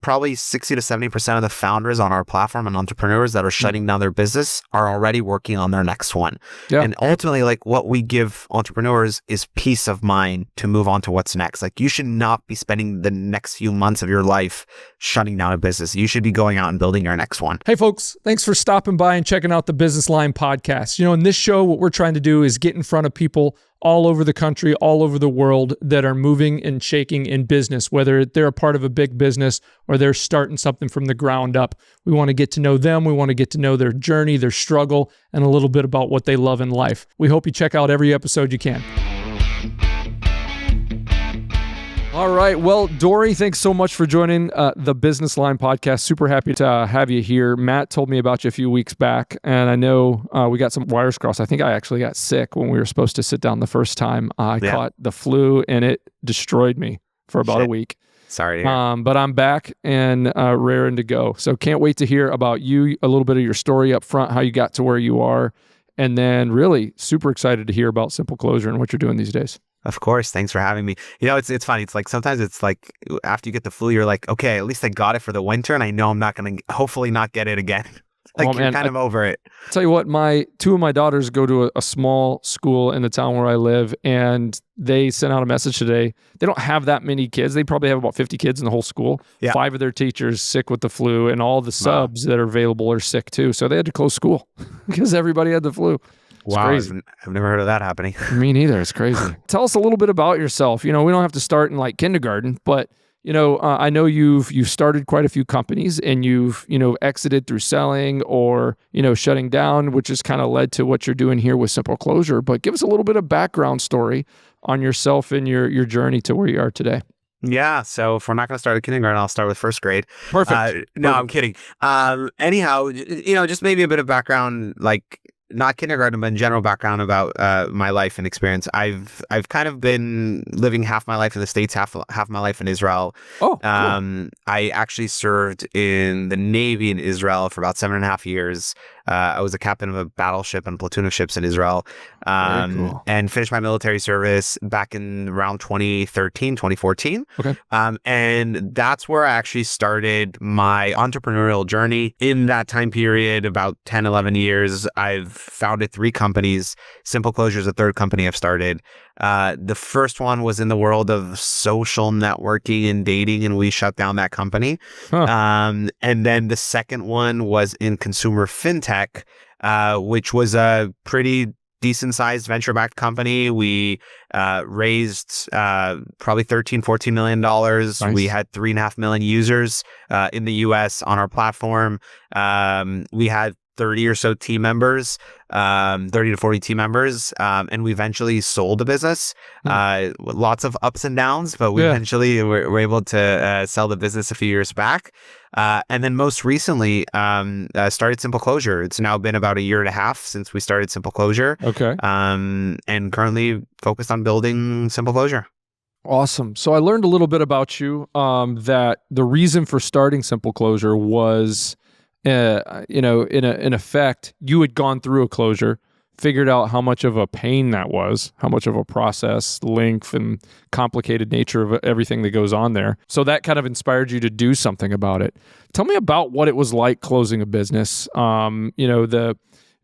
probably 60 to 70% of the founders on our platform and entrepreneurs that are shutting down their business are already working on their next one. Yeah. And ultimately, like what we give entrepreneurs is peace of mind to move on to what's next. Like you should not be spending the next few months of your life shutting down a business. You should be going out and building your next one. Hey folks, thanks for stopping by and checking out the Business Line podcast. You know, in this show, what we're trying to do is get in front of people all over the country, all over the world that are moving and shaking in business, whether they're a part of a big business or they're starting something from the ground up. We want to get to know them. We want to get to know their journey, their struggle, and a little bit about what they love in life. We hope you check out every episode you can. All right. Well, Dory, thanks so much for joining the Business Line podcast. Super happy to have you here. Matt told me about you a few weeks back, and I know we got some wires crossed. I think I actually got sick when we were supposed to sit down the first time. I caught the flu, and it destroyed me for about a week. Sorry to hear. But I'm back and raring to go. So can't wait to hear about you, a little bit of your story up front, how you got to where you are, and then really super excited to hear about SimpleClosure and what you're doing these days. Of course. Thanks for having me. You know, it's funny. It's like sometimes it's like after you get the flu, you're like, okay, at least I got it for the winter and I know I'm not going to hopefully not get it again. Like you're kind of over it. Tell you what, two of my daughters go to a small school in the town where I live, and they sent out a message today. They don't have that many kids. They probably have about 50 kids in the whole school. Yeah. 5 of their teachers sick with the flu, and all the subs that are available are sick too. So they had to close school because everybody had the flu. It's crazy. I've never heard of that happening. Me neither. It's crazy. Tell us a little bit about yourself. You know, we don't have to start in like kindergarten, but you know, I know you've started quite a few companies, and you've exited through selling or shutting down, which has kind of led to what you're doing here with SimpleClosure. But give us a little bit of background story on yourself and your journey to where you are today. Yeah. So if we're not going to start at kindergarten, I'll start with first grade. Perfect. No, I'm kidding. Anyhow, just maybe a bit of background, like not kindergarten, but in general background about my life and experience. I've kind of been living half my life in the States, half my life in Israel. Oh, cool. I actually served in the Navy in Israel for about 7.5 years. I was a captain of a battleship and platoon of ships in Israel, cool. And finished my military service back in around 2013, 2014. Okay. And that's where I actually started my entrepreneurial journey. In that time period, about 10, 11 years, I've founded 3 companies. SimpleClosure is the 3rd company I've started. The first one was in the world of social networking and dating, and we shut down that company. Huh. And then the second one was in consumer fintech, which was a pretty decent-sized venture-backed company. We raised probably $13-14 million. Nice. We had 3.5 million users in the US on our platform. We had 30 or so team members, 30 to 40 team members. And we eventually sold the business. Lots of ups and downs, but we eventually were able to sell the business a few years back. And then most recently, started SimpleClosure. It's now been about 1.5 years since we started SimpleClosure. Okay. And currently focused on building SimpleClosure. Awesome. So I learned a little bit about you, that the reason for starting SimpleClosure was in effect, you had gone through a closure, figured out how much of a pain that was, how much of a process, length, and complicated nature of everything that goes on there. So that kind of inspired you to do something about it. Tell me about what it was like closing a business. Was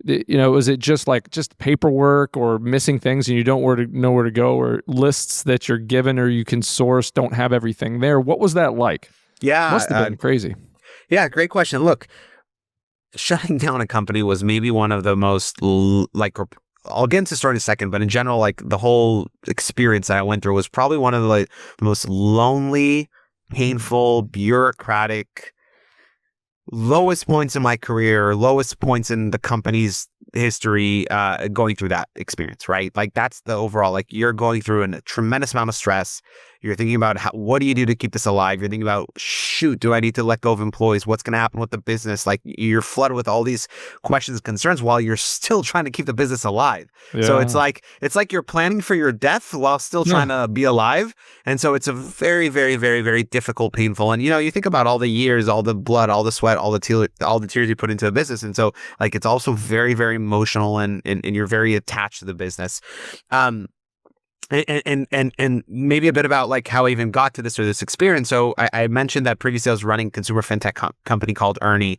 it just paperwork or missing things and you don't know where to go, or lists that you're given or you can source don't have everything there? What was that like? Yeah. Must have been crazy. Yeah, great question. Look, shutting down a company was maybe one of the most, I'll get into the story in a second, but in general, like the whole experience that I went through was probably one of the most lonely, painful, bureaucratic, lowest points in my career, lowest points in the company's history, going through that experience, right? Like that's the overall, like you're going through a tremendous amount of stress. You're thinking about what do you do to keep this alive? You're thinking about, shoot, do I need to let go of employees? What's going to happen with the business? Like you're flooded with all these questions and concerns while you're still trying to keep the business alive. Yeah. So it's like you're planning for your death while still trying to be alive. And so it's a very, very, very, very difficult, painful. And you think about all the years, all the blood, all the sweat, all the tears you put into a business. And so like it's also very, very emotional and you're very attached to the business. and maybe a bit about like how I even got to this or this experience. So I mentioned that previously I was running a consumer fintech company called Ernie.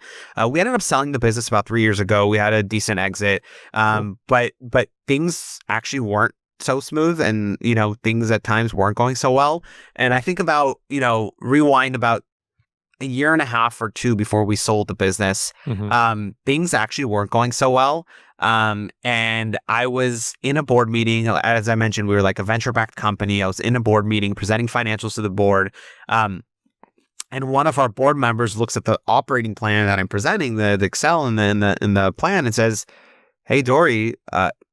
We ended up selling the business about 3 years ago. We had a decent exit, but things actually weren't so smooth, and things at times weren't going so well. And I think about rewind about a year and a half or two before we sold the business, things actually weren't going so well. And I was in a board meeting. As I mentioned, we were like a venture-backed company. I was in a board meeting presenting financials to the board. And one of our board members looks at the operating plan that I'm presenting, the Excel and the plan, and says, "Hey, Dory,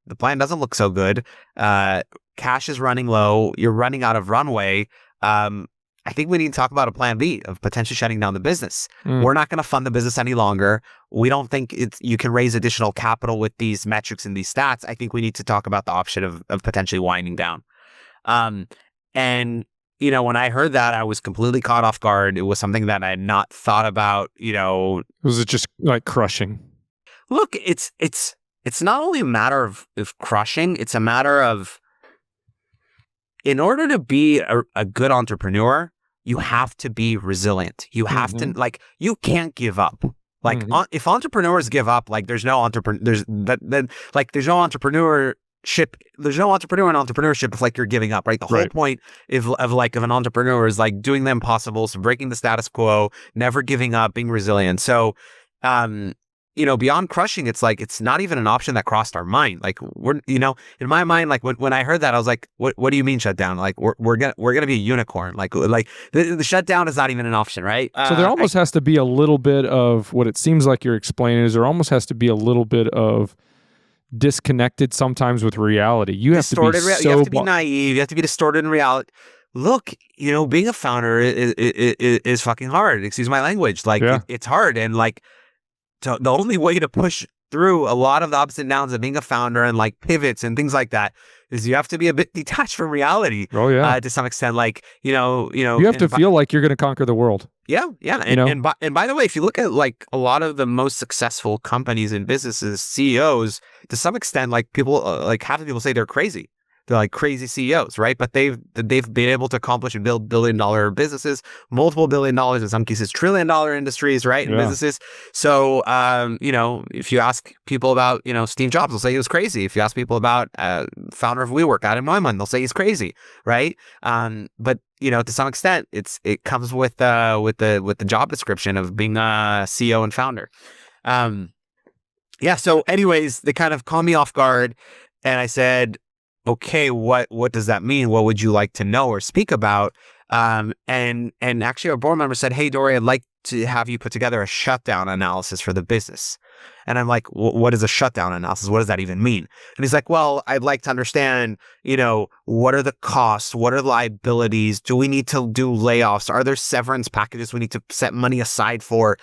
the plan doesn't look so good. Cash is running low. You're running out of runway. I think we need to talk about a plan B of potentially shutting down the business. We're not going to fund the business any longer. We don't think you can raise additional capital with these metrics and these stats. I think we need to talk about the option of potentially winding down." And when I heard that, I was completely caught off guard. It was something that I had not thought about. Was it just like crushing? Look, it's not only a matter of crushing. It's a matter of, in order to be a good entrepreneur, you have to be resilient. You have to, like, you can't give up. Like, if entrepreneurs give up, like, there's no entrepreneur. There's no entrepreneurship. There's no entrepreneur in entrepreneurship if like you're giving up, right? The whole point of an entrepreneur is like doing the impossible, so breaking the status quo, never giving up, being resilient. So, beyond crushing, it's like, it's not even an option that crossed our mind. Like, we're, in my mind, like when I heard that, I was like, what do you mean shutdown? Like, we're gonna be a unicorn. Like the shutdown is not even an option, right? So there almost has to be a little bit of what it seems like you're explaining is there almost has to be a little bit of disconnected sometimes with reality. You have to be you have to be naive. You have to be distorted in reality. Look, being a founder is fucking hard. Excuse my language. Like, it's hard. And like, so the only way to push through a lot of the ups and downs of being a founder and like pivots and things like that is you have to be a bit detached from reality. To some extent. Like, you have to feel like you're going to conquer the world. Yeah. And by the way, if you look at like a lot of the most successful companies and businesses, CEOs, to some extent, like people, like half the people say they're crazy. They're like crazy CEOs, right? But they've been able to accomplish and build billion-dollar businesses, multiple $1 billion, in some cases trillion-dollar industries, right? And businesses. So, if you ask people about, Steve Jobs, they'll say he was crazy. If you ask people about founder of WeWork, Adam Neumann, they'll say he's crazy, right? But to some extent, it comes with the job description of being a CEO and founder. So anyways, they kind of caught me off guard, and I said, okay, what does that mean? What would you like to know or speak about? And actually our board member said, "Hey, Dory, I'd like to have you put together a shutdown analysis for the business." And I'm like, what is a shutdown analysis? What does that even mean? And he's like, well, I'd like to understand, what are the costs? What are the liabilities? Do we need to do layoffs? Are there severance packages we need to set money aside for?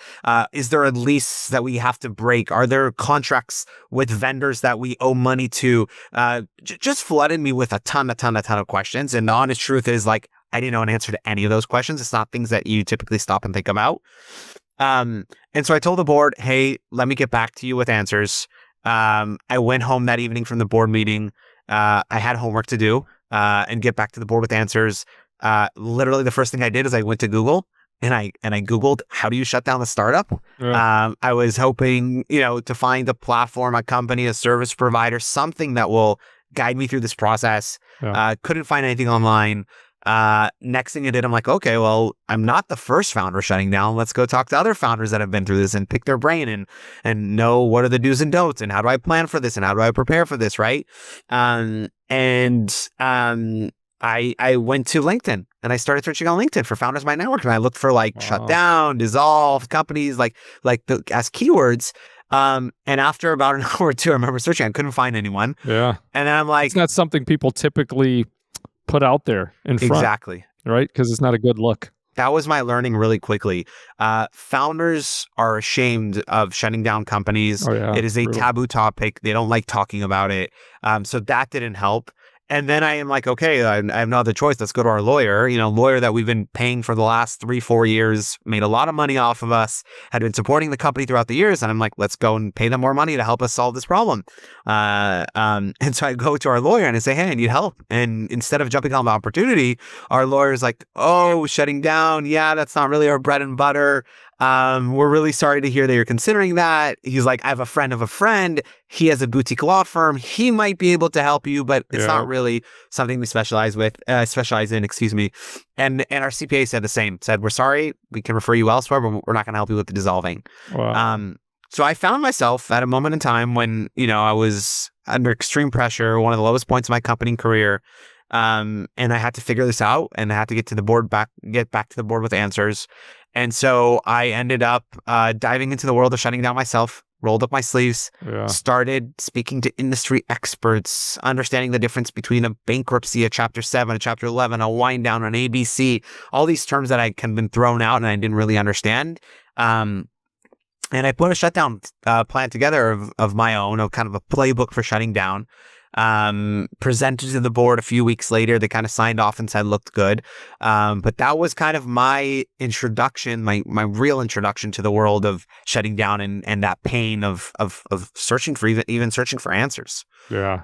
Is there a lease that we have to break? Are there contracts with vendors that we owe money to? Just flooded me with a ton of questions. And the honest truth is, like, I didn't know an answer to any of those questions. It's not things that you typically stop and think about. And so I told the board, hey, let me get back to you with answers. I went home that evening from the board meeting. I had homework to do and get back to the board with answers. Literally the first thing I did is I went to Google and I Googled, how do you shut down a startup? I was hoping, to find a platform, a company, a service provider, something that will guide me through this process. Couldn't find anything online. Next thing I did, I'm like, okay, well, I'm not the first founder shutting down. Let's go talk to other founders that have been through this and pick their brain and know what are the do's and don'ts and how do I plan for this and how do I prepare for this, right? I went to LinkedIn and I started searching on LinkedIn for founders of my network, and I looked for like shutdown, dissolved companies, as keywords. And after about an hour or two, I remember searching, I couldn't find anyone. And then I'm like, it's not something people typically put out there in front. Exactly. Right? Because it's not a good look. That was my learning really quickly. Founders are ashamed of shutting down companies. It is a taboo topic. They don't like talking about it. So that didn't help. And then I am like, okay, I have no other choice. Let's go to our lawyer, lawyer that we've been paying for the last 3-4 years, made a lot of money off of us, had been supporting the company throughout the years. And I'm like, let's go and pay them more money to help us solve this problem. And so I go to our lawyer and I say, hey, I need help. And instead of jumping on the opportunity, our lawyer is like, oh, shutting down. Yeah, that's not really our bread and butter. We're really sorry to hear that you're considering that. He's like, I have a friend of a friend. He has a boutique law firm. He might be able to help you, but it's not really something we specialize in, excuse me. And our CPA said the same, said, we're sorry, we can refer you elsewhere, but we're not going to help you with the dissolving. Wow. So I found myself at a moment in time when, I was under extreme pressure, one of the lowest points of my company career. And I had to figure this out, and I had to get back to the board with answers. And so I ended up diving into the world of shutting down myself, rolled up my sleeves, started speaking to industry experts, understanding the difference between a bankruptcy, a Chapter 7, a Chapter 11, a wind down, an ABC, all these terms that I had been thrown out and I didn't really understand. And I put a shutdown plan together of my own, of kind of a playbook for shutting down. Presented to the board a few weeks later. They kind of signed off and said looked good. But that was kind of my introduction, my real introduction to the world of shutting down and that pain of searching for even searching for answers. Yeah.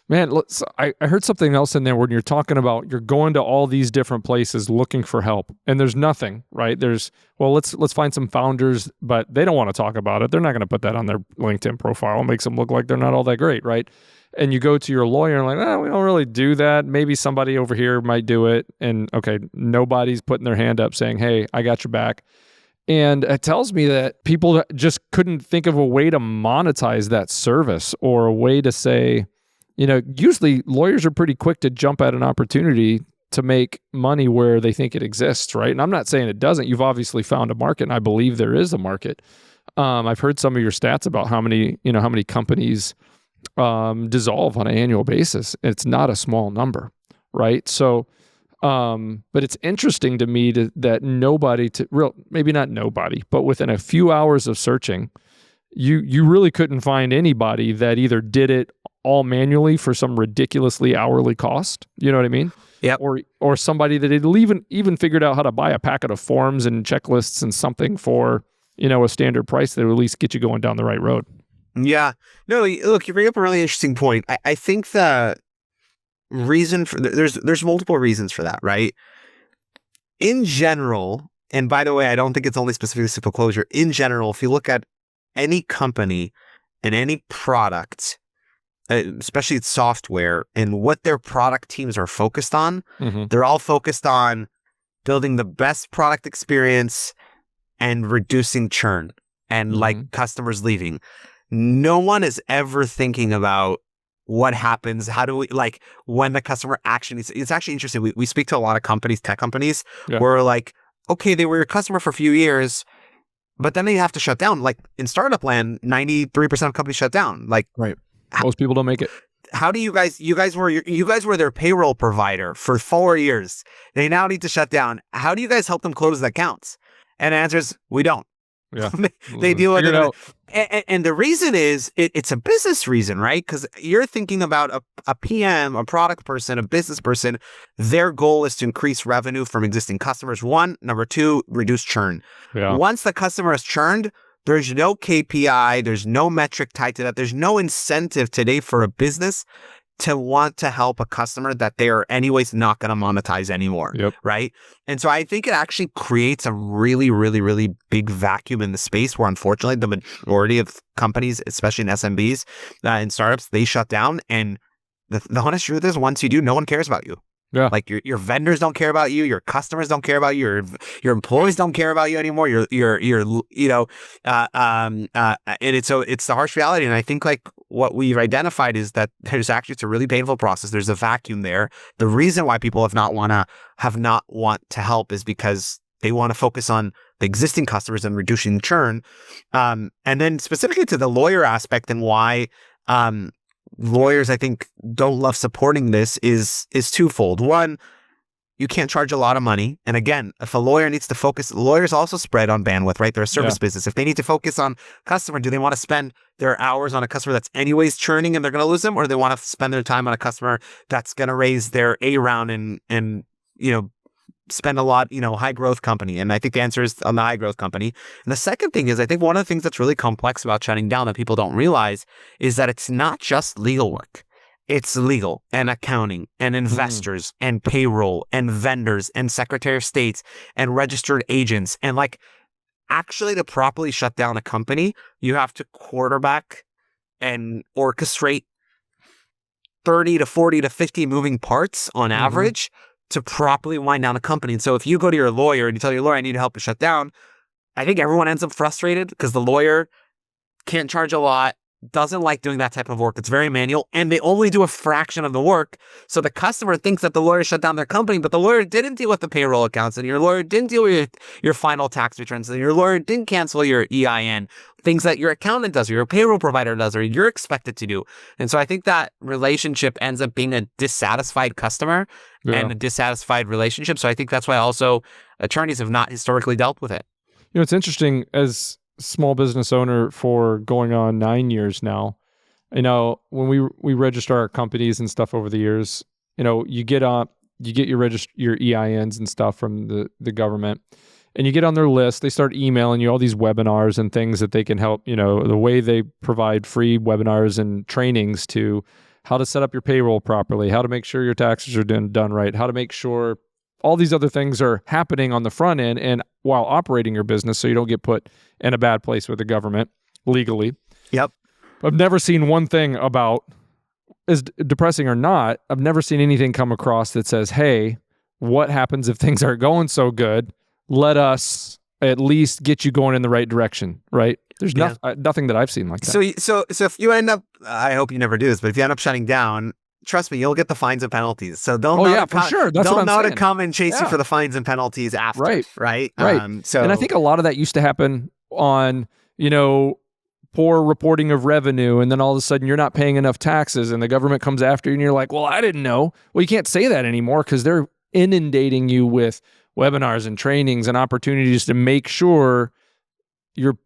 Man, I heard something else in there when you're talking about you're going to all these different places looking for help, and there's nothing, right? Let's find some founders, but they don't want to talk about it. They're not going to put that on their LinkedIn profile. It makes them look like they're not all that great, right? And you go to your lawyer and like, we don't really do that. Maybe somebody over here might do it. And okay, nobody's putting their hand up saying, hey, I got your back. And it tells me that people just couldn't think of a way to monetize that service or a way to say, usually lawyers are pretty quick to jump at an opportunity to make money where they think it exists, right? And I'm not saying it doesn't. You've obviously found a market, and I believe there is a market. I've heard some of your stats about how many companies dissolve on an annual basis. It's not a small number, right? So, but it's interesting to me that maybe not nobody, but within a few hours of searching, you really couldn't find anybody that either did it all manually for some ridiculously hourly cost. You know what I mean? Yeah. Or somebody that had even figured out how to buy a packet of forms and checklists and something for, a standard price that would at least get you going down the right road. Yeah. No, look, you bring up a really interesting point. I think the reason for there's multiple reasons for that, right? In general, and by the way, I don't think it's only specifically SimpleClosure. In general, if you look at any company and any product, especially its software, and what their product teams are focused on, they're all focused on building the best product experience and reducing churn and like customers leaving. No one is ever thinking about what happens. How do we, when the customer actually, it's actually interesting. We speak to a lot of companies, tech companies, where we're like, okay, they were your customer for a few years, but then they have to shut down. Like in startup land, 93% of companies shut down. Right. Most people don't make it. How do you guys were their payroll provider for 4 years. They now need to shut down. How do you guys help them close the accounts? And the answer is, we don't. Yeah. They deal with it. And the reason is it's a business reason, right? Because you're thinking about a PM, a product person, a business person. Their goal is to increase revenue from existing customers. One. Number two, reduce churn. Yeah. Once the customer has churned, there's no KPI, there's no metric tied to that. There's no incentive today for a business to want to help a customer that they are anyways not going to monetize anymore, right? And so I think it actually creates a really, really, really big vacuum in the space where unfortunately the majority of companies, especially in SMBs and startups, they shut down. And the honest truth is, once you do, no one cares about you. Yeah. Like your vendors don't care about you, your customers don't care about you, your employees don't care about you anymore. And it's the harsh reality. And I think like what we've identified is that it's a really painful process. There's a vacuum there. The reason why people have not want to help is because they want to focus on the existing customers and reducing churn. And then specifically to the lawyer aspect and why lawyers, I think, don't love supporting this is twofold. One, you can't charge a lot of money. And again, if a lawyer needs to focus, lawyers also spread on bandwidth, right? They're a service business. If they need to focus on customer, do they want to spend their hours on a customer that's anyways churning and they're going to lose them? Or do they want to spend their time on a customer that's going to raise their A round and spend a lot, high growth company? And I think the answer is on the high growth company. And the second thing is, I think one of the things that's really complex about shutting down that people don't realize is that it's not just legal work. It's legal and accounting and investors and payroll and vendors and Secretary of States and registered agents. And actually to properly shut down a company, you have to quarterback and orchestrate 30 to 40 to 50 moving parts on average to properly wind down a company. And so if you go to your lawyer and you tell your lawyer, I need help to shut down, I think everyone ends up frustrated because the lawyer can't charge a lot, doesn't like doing that type of work. It's very manual and they only do a fraction of the work. So the customer thinks that the lawyer shut down their company, but the lawyer didn't deal with the payroll accounts and your lawyer didn't deal with your final tax returns and your lawyer didn't cancel your EIN, things that your accountant does or your payroll provider does or you're expected to do. And so I think that relationship ends up being a dissatisfied customer and a dissatisfied relationship. So I think that's why also attorneys have not historically dealt with it. It's interesting as small business owner for going on 9 years now. When we register our companies and stuff over the years, you get your EINs and stuff from the government, and you get on their list. They start emailing you all these webinars and things that they can help. The way they provide free webinars and trainings to how to set up your payroll properly, how to make sure your taxes are done right, how to make sure all these other things are happening on the front end and while operating your business so you don't get put in a bad place with the government legally. Yep. I've never seen one thing about, as depressing or not, I've never seen anything come across that says, hey, what happens if things aren't going so good? Let us at least get you going in the right direction, right? There's nothing that I've seen like that. So if you end up, I hope you never do this, but if you end up shutting down, trust me, you'll get the fines and penalties. So they'll know to come and chase you for the fines and penalties after. Right. Right. And I think a lot of that used to happen on, poor reporting of revenue. And then all of a sudden you're not paying enough taxes and the government comes after you and you're like, well, I didn't know. Well, you can't say that anymore because they're inundating you with webinars and trainings and opportunities to make sure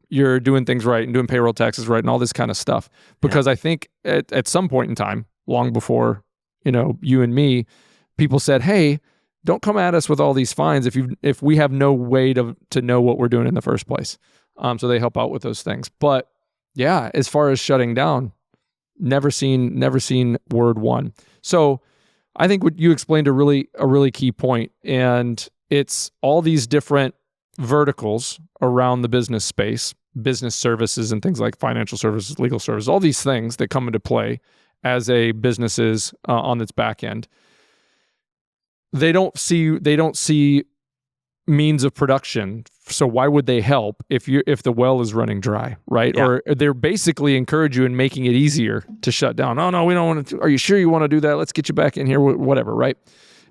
you're doing things right and doing payroll taxes right and all this kind of stuff. Because I think at some point in time, long before, you and me, people said, hey, don't come at us with all these fines if we have no way to know what we're doing in the first place. So they help out with those things. But yeah, as far as shutting down, never seen word one. So I think what you explained a really key point, and it's all these different verticals around the business space, business services and things like financial services, legal services, all these things that come into play as a business is on its back end. They don't see means of production. So why would they help if the well is running dry, right? Yeah. Or they're basically encourage you in making it easier to shut down. Oh no, we don't want to. Are you sure you want to do that? Let's get you back in here, whatever, right?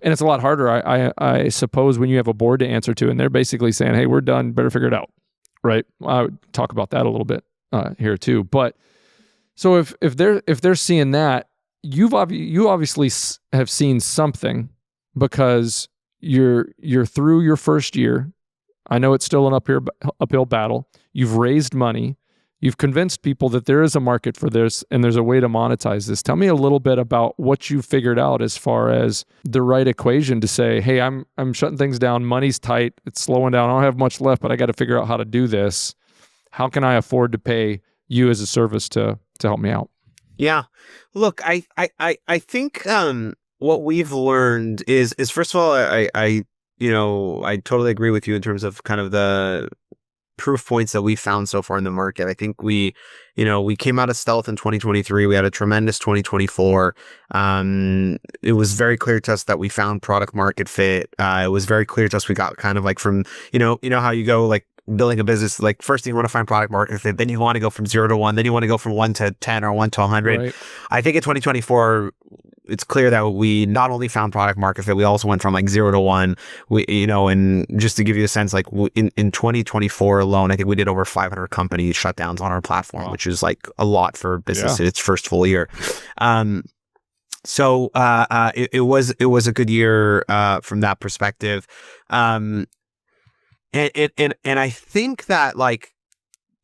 And it's a lot harder, I suppose, when you have a board to answer to, and they're basically saying, "Hey, we're done. Better figure it out," right? I would talk about that a little bit here too, but. So if they're seeing that, you obviously have seen something because you're through your first year. I know it's still an uphill battle. You've raised money. You've convinced people that there is a market for this and there's a way to monetize this. Tell me a little bit about what you figured out as far as the right equation to say, hey, I'm shutting things down. Money's tight. It's slowing down. I don't have much left, but I got to figure out how to do this. How can I afford to pay you as a service to help me out? Yeah. Look, I think what we've learned is first of all, I totally agree with you in terms of kind of the proof points that we found so far in the market. I think we came out of stealth in 2023. We had a tremendous 2024. It was very clear to us that we found product market fit. It was very clear to us we got kind of like from, how you go like building a business, like first you want to find product market fit, then you want to go from 0 to 1, then you want to go from 1 to 10 or 1 to 100. Right. I think in 2024, it's clear that we not only found product market fit, we also went from like 0 to 1. And just to give you a sense, like in 2024 alone, I think we did over 500 company shutdowns on our platform, which is like a lot for business in its first full year. it was a good year from that perspective. And I think that like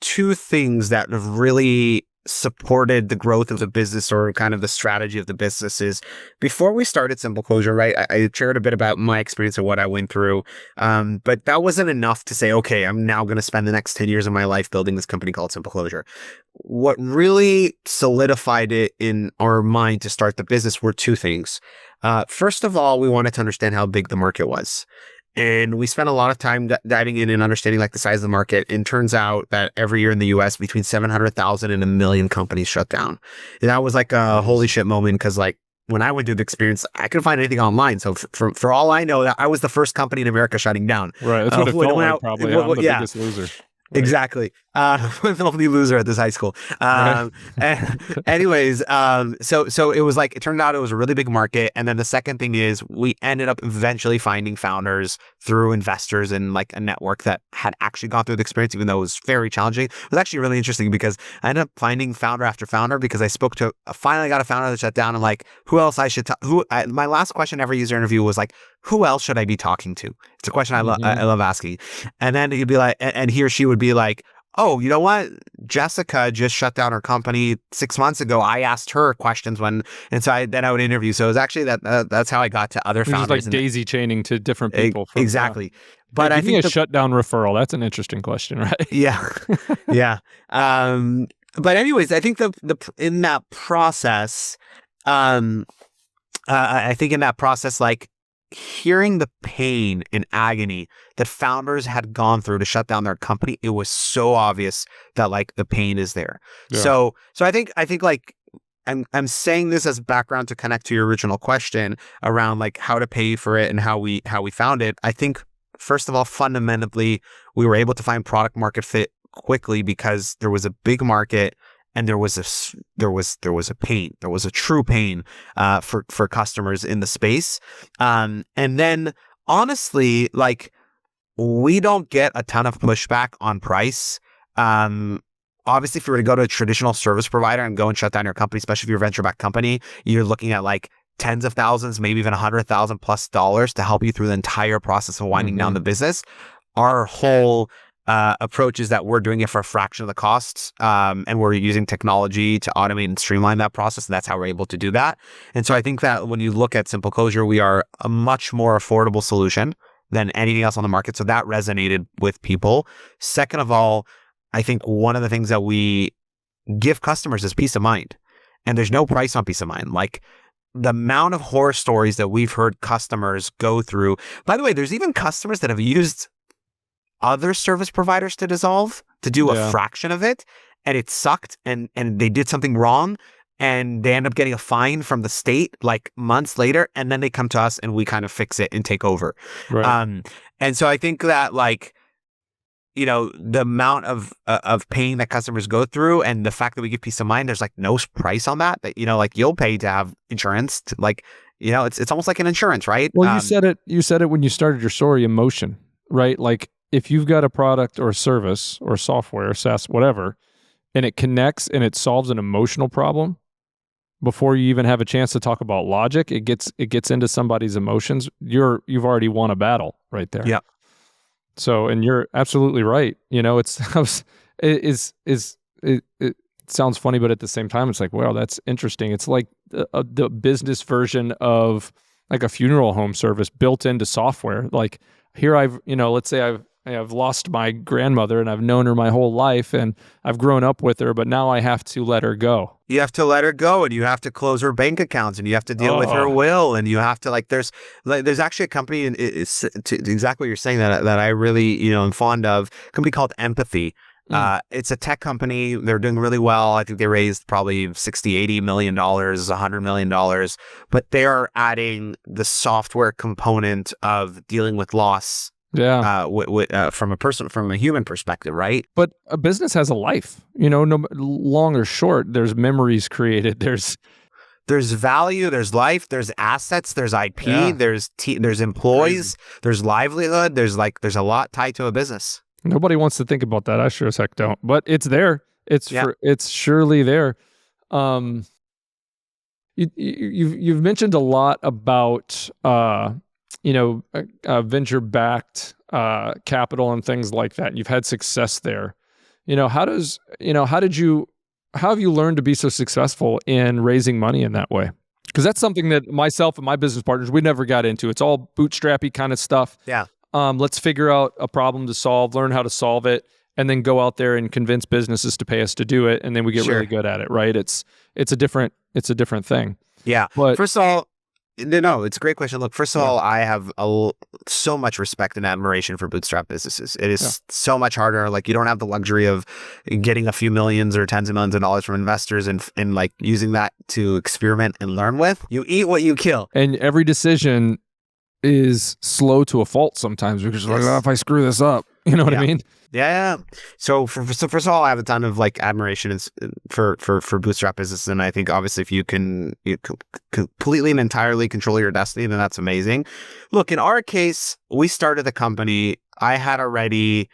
two things that have really supported the growth of the business or kind of the strategy of the business is before we started SimpleClosure, right? I shared a bit about my experience and what I went through. But that wasn't enough to say, okay, I'm now going to spend the next 10 years of my life building this company called SimpleClosure. What really solidified it in our mind to start the business were two things. First of all, we wanted to understand how big the market was. And we spent a lot of time diving in and understanding like the size of the market. And turns out that every year in the US, between 700,000 and 1 million companies shut down. And that was like a holy shit moment because like when I went through the experience, I couldn't find anything online. So for all I know, I was the first company in America shutting down. Right. That's what it felt like probably. I'm the biggest loser. Right. Exactly. The only loser at this high school. Anyways, so it was like, it turned out it was a really big market. And then the second thing is we ended up eventually finding founders through investors and like a network that had actually gone through the experience, even though it was very challenging. It was actually really interesting because I ended up finding founder after founder because I finally got a founder that shut down and like, who else I should my last question every user interview was like, who else should I be talking to? It's a question I love asking. And then he'd be like, and he or she would be like, oh, you know what? Jessica just shut down her company 6 months ago. I asked her questions and so I would interview. So it was actually that's how I got to other founders. Just like daisy chaining to different people. Exactly. But hey, I give think me a shutdown referral. That's an interesting question, right? Yeah. Yeah. But anyways, I think in that process, like hearing the pain and agony that founders had gone through to shut down their company, it was so obvious that like the pain is there. Yeah. So I think like I'm saying this as background to connect to your original question around like how to pay for it and how we found it. I think first of all, fundamentally, we were able to find product market fit quickly because there was a big market. And there was a pain. There was a true pain for customers in the space. And then honestly, like we don't get a ton of pushback on price. Obviously, if you were to go to a traditional service provider and go and shut down your company, especially if you're a venture-backed company, you're looking at like tens of thousands, maybe even $100,000+ to help you through the entire process of winding down the business. Our whole approach is that we're doing it for a fraction of the costs, and we're using technology to automate and streamline that process, and that's how we're able to do that. And so I think that when you look at SimpleClosure, we are a much more affordable solution than anything else on the market. So that resonated with people. Second of all, I think one of the things that we give customers is peace of mind, and there's no price on peace of mind. Like the amount of horror stories that we've heard customers go through. By the way, there's even customers that have used other service providers to dissolve to do a fraction of it, and it sucked, and they did something wrong, and they end up getting a fine from the state like months later, and then they come to us and we kind of fix it and take over. Right. And so I think that like, you know, the amount of pain that customers go through and the fact that we give peace of mind, there's like no price on that, you know, like you'll pay to have insurance, like, you know, it's almost like an insurance, right? Well, you said it when you started your story, emotion, right? Like, if you've got a product or a service or software, SaaS, whatever, and it connects and it solves an emotional problem before you even have a chance to talk about logic, it gets into somebody's emotions. You've already won a battle right there. Yeah. So, and you're absolutely right. You know, it sounds funny, but at the same time, it's like, wow, that's interesting. It's like the business version of like a funeral home service built into software. Like here, let's say I've lost my grandmother and I've known her my whole life and I've grown up with her, but now I have to let her go. You have to let her go and you have to close her bank accounts and you have to deal with her will and you have to there's actually a company, and it's exactly what you're saying that I really, am fond of, a company called Empathy. It's a tech company. They're doing really well. I think they raised probably $60, $80 million, $100 million, but they're adding the software component of dealing with loss. Yeah. From a human perspective, right? But a business has a life, no long or short. There's memories created. There's value. There's life. There's assets. There's IP. Yeah. There's employees. Crazy. There's livelihood. There's a lot tied to a business. Nobody wants to think about that. I sure as heck don't. But it's there. It's surely there. You've mentioned a lot about venture backed capital and things like that. You've had success there. How have you learned to be so successful in raising money in that way? Because that's something that myself and my business partners, we never got into. It's all bootstrappy kind of stuff. Yeah. Let's figure out a problem to solve, learn how to solve it, and then go out there and convince businesses to pay us to do it, and then we get really good at it, right? It's a different thing. Yeah. But first of all, no, it's a great question. Look, first of all, I have so much respect and admiration for bootstrap businesses. It is so much harder. Like, you don't have the luxury of getting a few millions or tens of millions of dollars from investors and like using that to experiment and learn with. You eat what you kill. And every decision is slow to a fault sometimes, because like, if I screw this up, you know what I mean? Yeah. So first of all, I have a ton of like admiration for bootstrap business, and I think obviously if you can completely and entirely control your destiny, then that's amazing. Look, in our case, we started the company. I had already,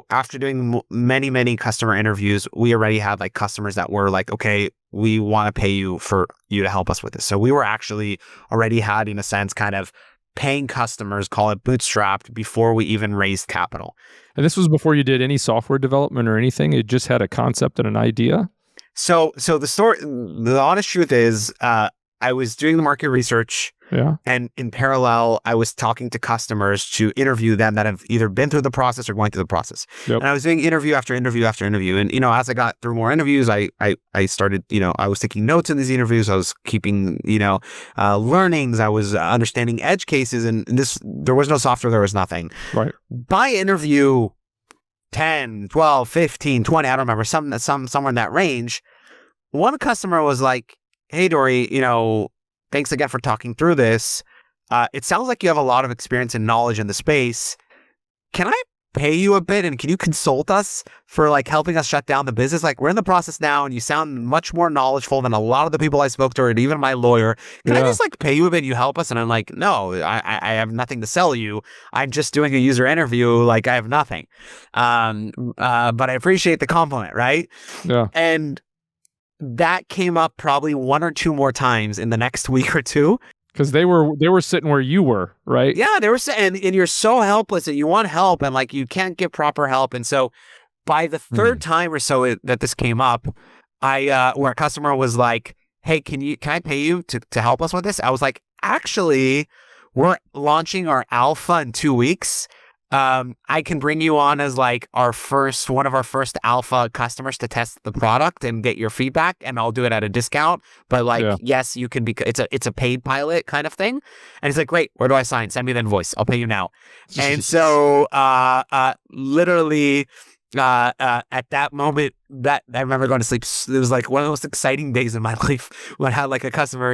after doing many customer interviews, we already had like customers that were like, okay, we want to pay you for you to help us with this. So we were actually already had, in a sense, kind of paying customers, call it bootstrapped, before we even raised capital. And this was before you did any software development or anything? It just had a concept and an idea? So the honest truth is, I was doing the market research, and in parallel, I was talking to customers to interview them that have either been through the process or going through the process. Yep. And I was doing interview after interview after interview. And, as I got through more interviews, I started, I was taking notes in these interviews. I was keeping, learnings. I was understanding edge cases. And there was no software. There was nothing. Right. By interview 10, 12, 15, 20, I don't remember, somewhere in that range, one customer was like, hey, Dory, thanks again for talking through this. It sounds like you have a lot of experience and knowledge in the space. Can I pay you a bit, and can you consult us for like helping us shut down the business? Like, we're in the process now, and you sound much more knowledgeable than a lot of the people I spoke to, or even my lawyer. Can I just like pay you a bit? You help us? And I'm like, no, I have nothing to sell you. I'm just doing a user interview. Like, I have nothing. But I appreciate the compliment, right? Yeah. And that came up probably one or two more times in the next week or two. Because they were sitting where you were, right? Yeah, they were sitting, and you're so helpless, and you want help, and like you can't get proper help. And so by the third time or so that this came up, where a customer was like, hey, can I pay you to help us with this? I was like, actually, we're launching our alpha in 2 weeks. I can bring you on as like one of our first alpha customers to test the product and get your feedback, and I'll do it at a discount. But like, yes, you can be. It's a paid pilot kind of thing. And he's like, great. Where do I sign? Send me the invoice. I'll pay you now. And so, literally, at that moment, that I remember going to sleep. It was like one of the most exciting days in my life when I had like a customer,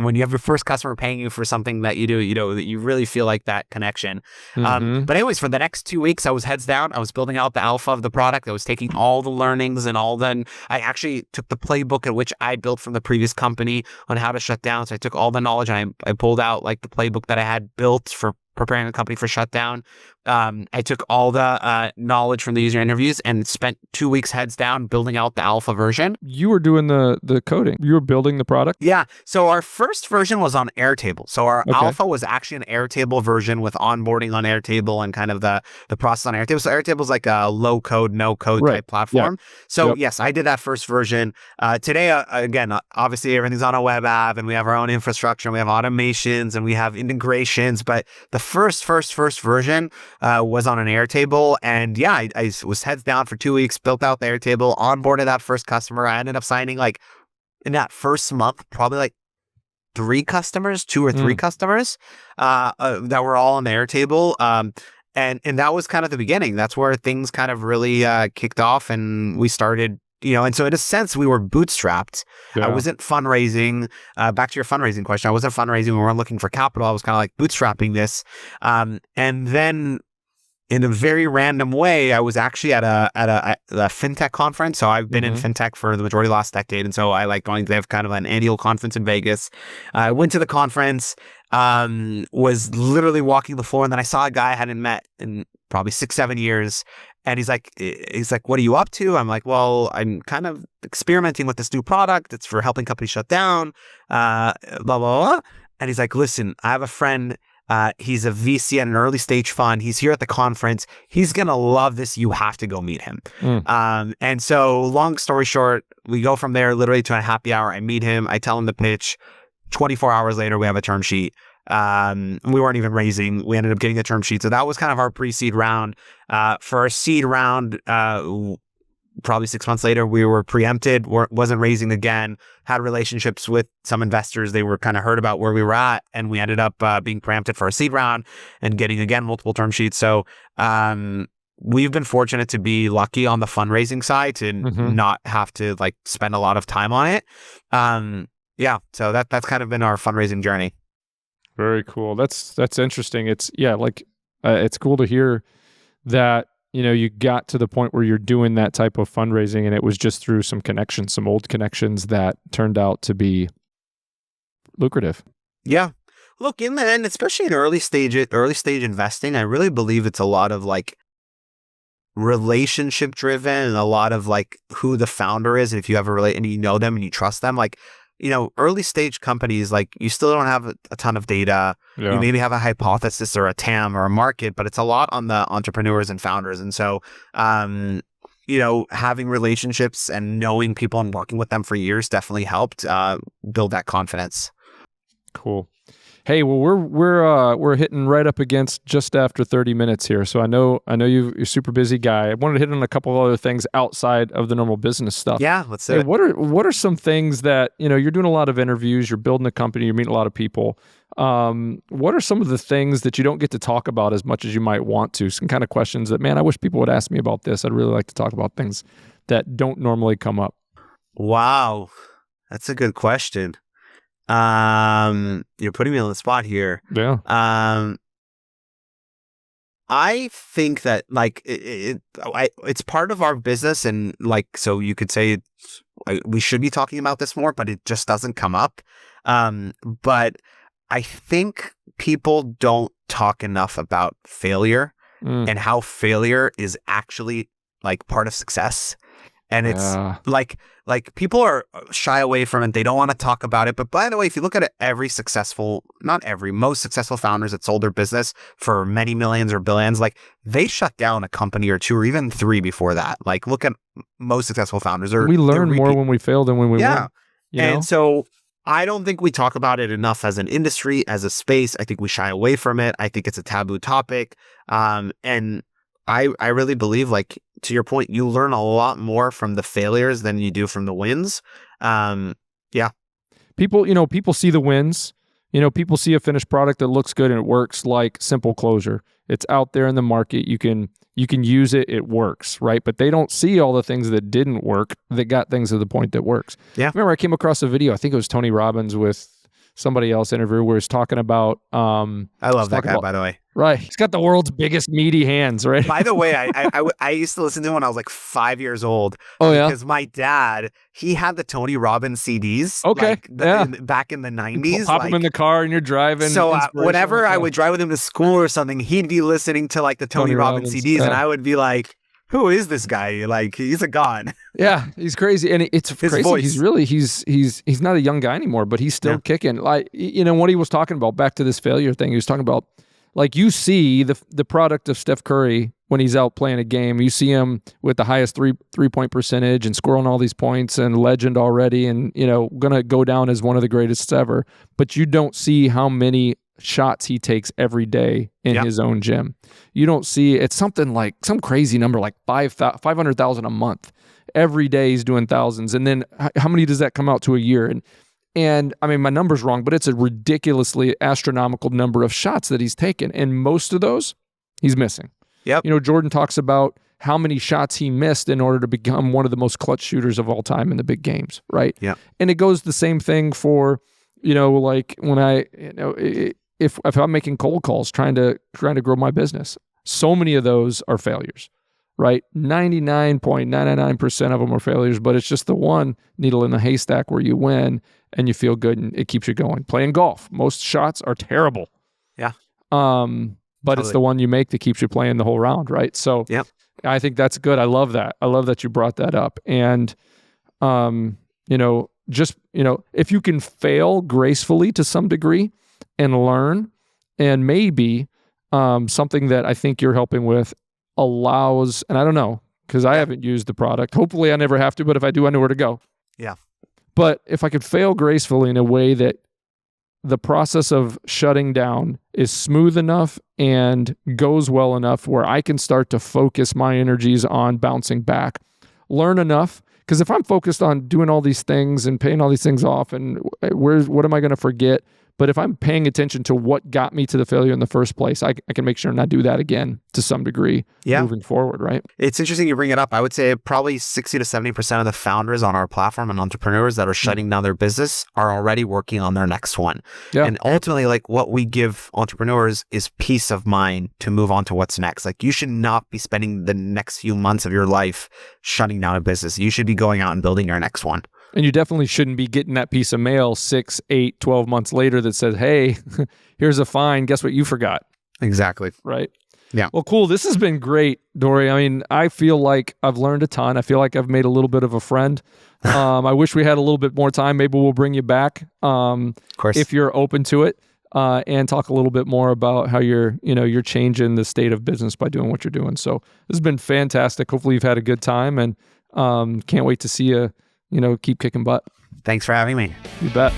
when you have your first customer paying you for something that you do, that you really feel like that connection. But anyways, for the next 2 weeks, I was heads down. I was building out the alpha of the product. I was taking all the learnings and I actually took the playbook at which I built from the previous company on how to shut down. So I took all the knowledge and I pulled out like the playbook that I had built for preparing the company for shutdown. I took all the knowledge from the user interviews and spent 2 weeks heads down building out the alpha version. You were doing the coding. You were building the product? Yeah. So our first version was on Airtable. So our alpha was actually an Airtable version with onboarding on Airtable and kind of the process on Airtable. So Airtable is like a low code, no code type platform. Yeah. So yes, I did that first version. Today, again, obviously everything's on a web app, and we have our own infrastructure, and we have automations, and we have integrations. But the first version was on an Airtable. And yeah, I was heads down for 2 weeks, built out the Airtable, onboarded that first customer. I ended up signing like in that first month, probably like 2 or 3 customers that were all on the Airtable. And that was kind of the beginning. That's where things kind of really kicked off, and we started, and so in a sense, we were bootstrapped. Yeah. I wasn't fundraising. Back to your fundraising question, I wasn't fundraising. We weren't looking for capital. I was kind of like bootstrapping this. And then in a very random way, I was actually at a fintech conference. So I've been in fintech for the majority of the last decade. And so I like going to have kind of an annual conference in Vegas. I went to the conference. was literally walking the floor, and then I saw a guy I hadn't met in probably 6-7 years. And he's like, what are you up to? I'm like, well, I'm kind of experimenting with this new product. It's for helping companies shut down, blah, blah, blah. And he's like, listen, I have a friend. He's a VC at an early stage fund. He's here at the conference. He's going to love this. You have to go meet him. And so long story short, we go from there literally to a happy hour. I meet him. I tell him the pitch. 24 hours later, we have a term sheet. We weren't even raising. We ended up getting a term sheet. So that was kind of our pre-seed round. For our seed round, probably 6 months later, we were preempted, wasn't raising again, had relationships with some investors. They were kind of heard about where we were at, and we ended up being preempted for a seed round and getting, again, multiple term sheets. So we've been fortunate to be lucky on the fundraising side to not have to like spend a lot of time on it. Yeah, so that's kind of been our fundraising journey. Very cool. That's interesting. It's it's cool to hear that, you got to the point where you're doing that type of fundraising, and it was just through some connections, some old connections that turned out to be lucrative. Yeah. Look, in the end, especially in early stage investing, I really believe it's a lot of like relationship driven and a lot of like who the founder is. And if you have a and you know them and you trust them, like, early stage companies, like you still don't have a ton of data. Yeah. You maybe have a hypothesis or a TAM or a market, but it's a lot on the entrepreneurs and founders. And so, having relationships and knowing people and working with them for years definitely helped build that confidence. Cool. Hey, well, we're hitting right up against just after 30 minutes here. So I know you're a super busy guy. I wanted to hit on a couple of other things outside of the normal business stuff. Yeah, let's say. What are some things that, you're doing a lot of interviews, you're building a company, you're meeting a lot of people. What are some of the things that you don't get to talk about as much as you might want to? Some kind of questions that, man, I wish people would ask me about this. I'd really like to talk about things that don't normally come up. Wow, that's a good question. You're putting me on the spot here. Yeah. I think that like it's part of our business, and like, so you could say we should be talking about this more, but it just doesn't come up. But I think people don't talk enough about failure and how failure is actually like part of success. And it's like people are shy away from it. They don't want to talk about it. But by the way, if you look at it, most successful founders that sold their business for many millions or billions, like they shut down a company or two or even three before that. Like look at most successful founders. We learn more when we fail than when we win. And so I don't think we talk about it enough as an industry, as a space. I think we shy away from it. I think it's a taboo topic. And I really believe, like, to your point, you learn a lot more from the failures than you do from the wins. Yeah. People see the wins. People see a finished product that looks good and it works, like SimpleClosure. It's out there in the market. You can use it. It works, right? But they don't see all the things that didn't work that got things to the point that works. Yeah. Remember, I came across a video. I think it was Tony Robbins with somebody else interview where he's talking about. I love that guy, by the way. Right. He's got the world's biggest meaty hands, right? By the way, I used to listen to him when I was like 5 years old. Oh, yeah? Because my dad, he had the Tony Robbins CDs. Okay. Back in the 90s. Pop them in the car and you're driving. So whenever I would drive with him to school or something, he'd be listening to like the Tony Robbins CDs. And I would be like, who is this guy? Like, he's a god. Yeah, he's crazy. And it's his crazy. Voice. He's not a young guy anymore, but he's still kicking. Like, what he was talking about, back to this failure thing, he was talking about, like, you see the product of Steph Curry when he's out playing a game. You see him with the highest three-point percentage and scoring all these points and legend already and, going to go down as one of the greatest ever. But you don't see how many shots he takes every day in his own gym. You don't see, it's something like some crazy number, like 500,000 a month. Every day he's doing thousands. And then how many does that come out to a year? And I mean, my number's wrong, but it's a ridiculously astronomical number of shots that he's taken. And most of those he's missing. Yep. Jordan talks about how many shots he missed in order to become one of the most clutch shooters of all time in the big games. Right. Yeah. And it goes the same thing for, like when I, if I'm making cold calls, trying to grow my business, so many of those are failures. right? 99.999% of them are failures, but it's just the one needle in the haystack where you win and you feel good and it keeps you going. Playing golf, most shots are terrible. Yeah. But it's the one you make that keeps you playing the whole round, right? So Yep. I think that's good. I love that. I love that you brought that up. And, if you can fail gracefully to some degree and learn, and maybe something that I think you're helping with allows, and I don't know, because I haven't used the product. Hopefully I never have to, but if I do, I know where to go. Yeah. But if I could fail gracefully in a way that the process of shutting down is smooth enough and goes well enough where I can start to focus my energies on bouncing back, learn enough. Because if I'm focused on doing all these things and paying all these things off and what am I going to forget? But if I'm paying attention to what got me to the failure in the first place, I can make sure not do that again to some degree moving forward, right? It's interesting you bring it up. I would say probably 60 to 70% of the founders on our platform and entrepreneurs that are shutting down their business are already working on their next one. Yeah. And ultimately, like what we give entrepreneurs is peace of mind to move on to what's next. Like you should not be spending the next few months of your life shutting down a business. You should be going out and building your next one. And you definitely shouldn't be getting that piece of mail 6, 8, 12 months later that says, hey, here's a fine. Guess what you forgot? Exactly. Right? Yeah. Well, cool. This has been great, Dory. I mean, I feel like I've learned a ton. I feel like I've made a little bit of a friend. I wish we had a little bit more time. Maybe we'll bring you back of course, if you're open to it, and talk a little bit more about how you're changing the state of business by doing what you're doing. So this has been fantastic. Hopefully you've had a good time, and can't wait to see you keep kicking butt. Thanks for having me. You bet.